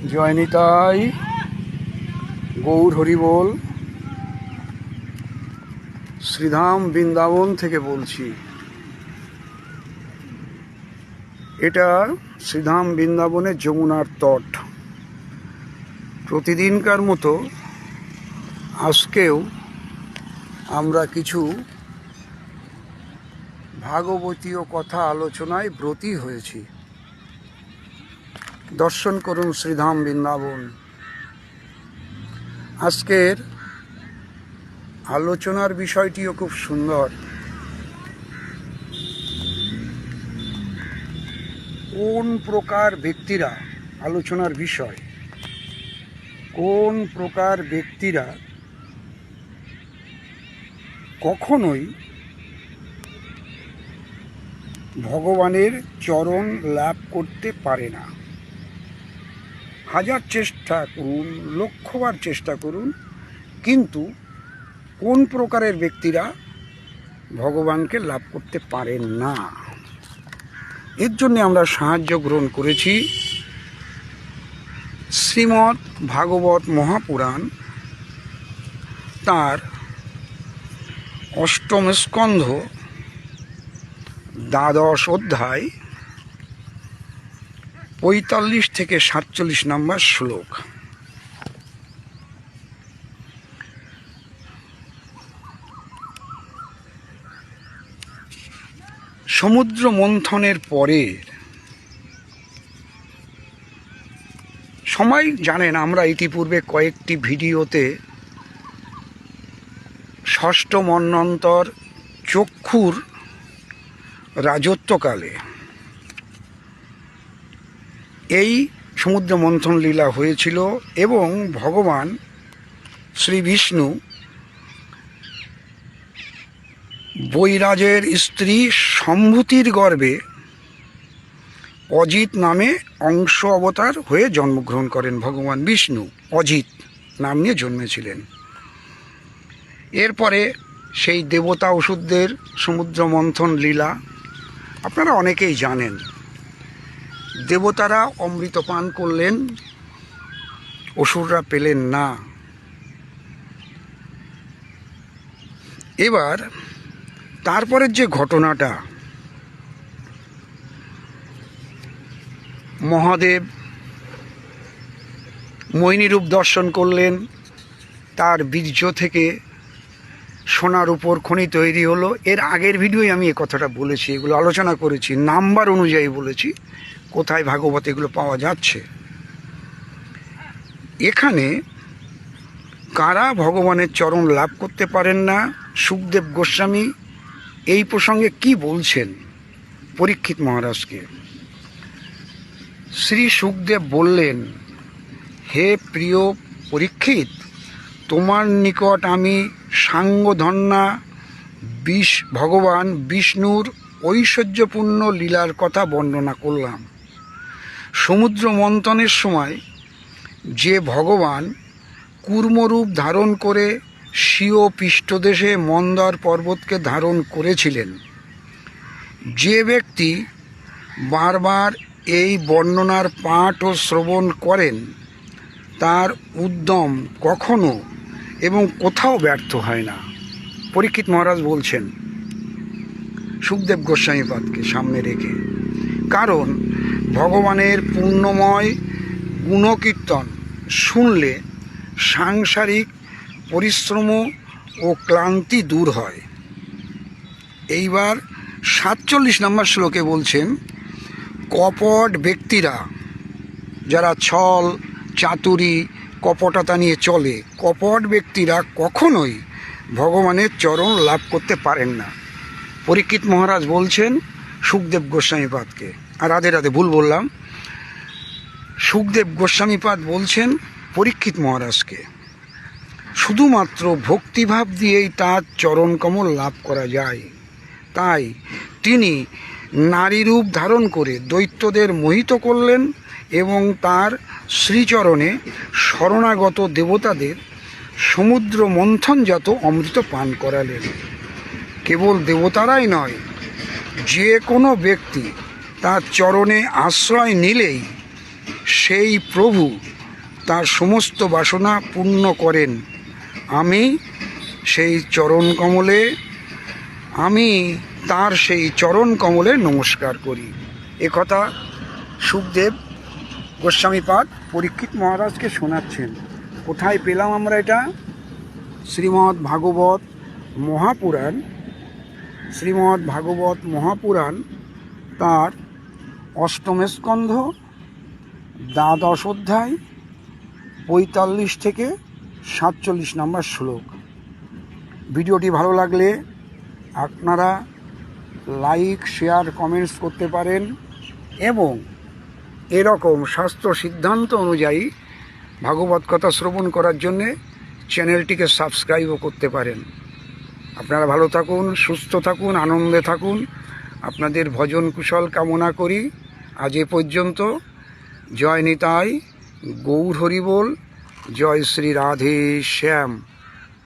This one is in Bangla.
জয় নিতাই, গৌর হরি বল। শ্রীধাম বৃন্দাবন থেকে বলছি। এটা শ্রীধাম বৃন্দাবনের যমুনার তট। প্রতিদিনকার মতো আজকেও আমরা কিছু ভাগবতীয় কথা আলোচনায় ব্রতী হয়েছি। দর্শন করুন শ্রীধাম বৃন্দাবন। আজকের আলোচনার বিষয়টিও খুব সুন্দর। কোন প্রকার ব্যক্তিরা, আলোচনার বিষয়, কোন প্রকার ব্যক্তিরা কখনোই ভগবানের চরণ লাভ করতে পারে না। হাজার চেষ্টা করুন, লক্ষবার চেষ্টা করুন, কিন্তু কোন প্রকারের ব্যক্তিরা ভগবানকে লাভ করতে পারেন না, এর জন্য আমরা সাহায্য গ্রহণ করেছি শ্রীমদ্ ভাগবত মহাপুরাণ, তার অষ্টম স্কন্ধ, দ্বাদশ অধ্যায়, ৪৫ থেকে ৪৭ নম্বর শ্লোক। সমুদ্র মন্থনের পরে সবাই জানেন, আমরা ইতিপূর্বে কয়েকটি ভিডিওতে ষষ্ঠ মন্বন্তর চক্ষুর রাজত্বকালে এই সমুদ্র মন্থন লীলা হয়েছিল এবং ভগবান শ্রী বিষ্ণু বৈরাজের স্ত্রী সম্ভূতির গর্ভে অজিত নামে অংশ অবতার হয়ে জন্মগ্রহণ করেন। ভগবান বিষ্ণু অজিত নাম নিয়ে জন্মেছিলেন। এরপরে সেই দেবতা অসুরদের সমুদ্র মন্থন লীলা আপনারা অনেকেই জানেন। দেবতারা অমৃত পান করলেন, অসুররা পেলেন না। এবার তারপরের যে ঘটনাটা, মহাদেব মোহিনীরূপ দর্শন করলেন, তার বীর্য থেকে সোনার উপর খনি তৈরি হলো। এর আগের ভিডিওয় আমি এ কথাটা বলেছি, এগুলো আলোচনা করেছি, নাম্বার অনুযায়ী বলেছি কোথায় ভাগবত এগুলো পাওয়া যাচ্ছে। এখানে কারা ভগবানের চরণ লাভ করতে পারেন না, শুকদেব গোস্বামী এই প্রসঙ্গে কি বলছেন পরীক্ষিত মহারাজকে। শ্রী শুকদেব বললেন, হে প্রিয় পরীক্ষিত, তোমার নিকট আমি সাঙ্গধন্যা ভগবান বিষ্ণুর ঐশ্বর্যপূর্ণ লীলার কথা বর্ণনা করলাম। সমুদ্র মন্থনের সময় যে ভগবান কূর্মরূপ ধারণ করে স্বীয় পৃষ্ঠদেশে মন্দর পর্বতকে ধারণ করেছিলেন, যে ব্যক্তি বারবার এই বর্ণনার পাঠ ও শ্রবণ করেন, তার উদ্যম কখনো এবং কোথাও ব্যর্থ হয় না। পরীক্ষিত মহারাজ বলছেন শুকদেব গোস্বামীপাদকে সামনে রেখে, কারণ ভগবানের পূর্ণময় গুণকীর্তন শুনলে সাংসারিক পরিশ্রম ও ক্লান্তি দূর হয়। এইবার ৪৭ নম্বর শ্লোকে বলছেন, কপট ব্যক্তিরা, যারা ছল চাতুরি কপটতা নিয়ে চলে, কপট ব্যক্তিরা কখনোই ভগবানের চরণ লাভ করতে পারেন না। পরীক্ষিত মহারাজ বলছেন শুকদেব গোস্বামীপাদকে, আর রাধে রাধে, ভুল বললাম, শুকদেব গোস্বামীপাদ বলছেন পরীক্ষিত মহারাজকে, শুধুমাত্র ভক্তিভাব দিয়েই তার চরণ কমল লাভ করা যায়। তাই তিনি নারীরূপ ধারণ করে দৈত্যদের মোহিত করলেন এবং তার শ্রীচরণে শরণাগত দেবতাদের সমুদ্র মন্থনজাত অমৃত পান করালেন। কেবল দেবতারাই নয়, যে কোনো ব্যক্তি তার চরণে আশ্রয় নিলেই সেই প্রভু তার সমস্ত বাসনা পূর্ণ করেন। আমি সেই চরণ কমলে তার সেই চরণ কমলে নমস্কার করি। একথা সুখদেব গোস্বামীপাদ পরীক্ষিত মহারাজকে শোনাচ্ছেন। কোথায় পেলাম আমরা এটা? শ্রীমদ্ ভাগবত মহাপুরাণ তার অষ্টম স্কন্ধ দ্বাদশ অধ্যায় 45 থেকে 47 নম্বর শ্লোক। ভিডিওটি ভালো লাগলে আপনারা লাইক, শেয়ার, কমেন্টস করতে পারেন এবং এরকম শাস্ত্র সিদ্ধান্ত অনুযায়ী ভাগবত কথা শ্রবণ করার জন্যে চ্যানেলটিকে সাবস্ক্রাইবও করতে পারেন। আপনারা ভালো থাকুন, সুস্থ থাকুন, আনন্দে থাকুন। আপনাদের ভজন কুশল কামনা করি। আজ এ পর্যন্ত। জয় নিতাই, গৌর হরি বল, জয় শ্রী রাধে শ্যাম।